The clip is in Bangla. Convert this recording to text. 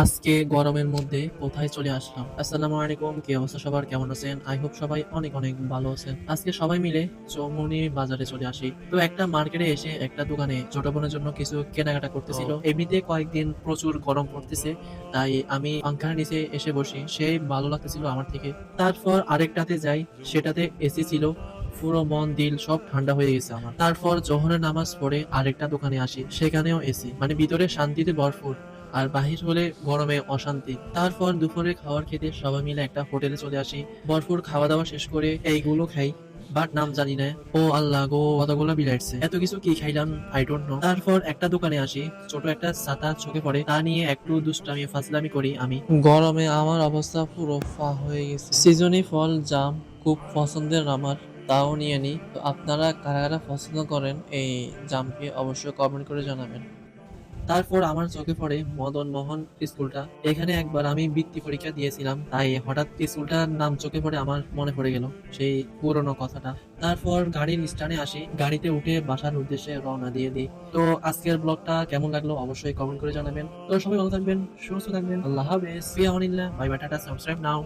আজকে গরমের মধ্যে কোথায় চলে আসলাম। আসসালামু আলাইকুম, কি অবস্থা সবার, কেমন আছেন? আই হোপ সবাই অনেক অনেক ভালো আছেন। আজকে সবাই মিলে চৌমুহনী বাজারে চলে আসি। তো একটা মার্কেটে এসে একটা দোকানে ছোট বোনের জন্য কিছু কেনাকাটা করতেছিল। এমনিতে কয়েকদিন প্রচুর গরম পড়তেছে, তাই আমি পাংখার নিচে এসে বসি। সেই ভালো লাগতেছিল আমার থেকে। তারপর আরেকটাতে যাই, সেটাতে এসি ছিল। পুরো মন দিল সব ঠান্ডা হয়ে গেছে আমার। তারপর জোহরের নামাজ পড়ে আরেকটা দোকানে আসি, সেখানেও এসি, মানে ভিতরে শান্তিতে ভরপুর, আর বাহির হলে গরমে অশান্তি। তারপর দুপুরে খাবার খেতে সবাই মিলে একটা হোটেলে চলে আসি। ভরপুর খাওয়া দাওয়া শেষ করে এইগুলো খাই, বাট নাম জানি না। ও আল্লাহ গো, কতগুলো বিল আসছে, এত কিছু কি খাইলাম আই ডোন্ট নো। তারপর একটা দোকানে আসি, ছোট একটা ছাতা চোখে পড়ে, তা নিয়ে একটু দুষ্টামি ফাজলামি করি আমি। গরমে আমার অবস্থা পুরো ফা হয়ে গেছে। সিজনি ফল জাম খুব পছন্দের আমার, তাও নিয়ে নি। তো আপনারা কারা কারা পছন্দ করেন এই জামকে, অবশ্যই কমেন্ট করে জানাবেন। তারপর আমার চোখে পড়ে মদন মোহন স্কুলটা। এখানে একবার আমি বৃত্তি পরীক্ষা দিয়েছিলাম, তাই হঠাৎ স্কুলটার নাম চোখে পড়ে আমার মনে পড়ে গেল সেই পুরনো কথাটা। তারপর গাড়ির স্ট্যান্ডে আসি, গাড়িতে উঠে বাসার উদ্দেশ্যে রওনা দিয়ে দিই। তো আজকের ব্লগটা কেমন লাগলো অবশ্যই কমেন্ট করে জানাবেন। তো সবাই ভালো থাকবেন, সুস্থ থাকবেন, আল্লাহ হাফেজ, ফি আমানিল্লাহ, বাই বাই, টাটা, সাবস্ক্রাইব নাও।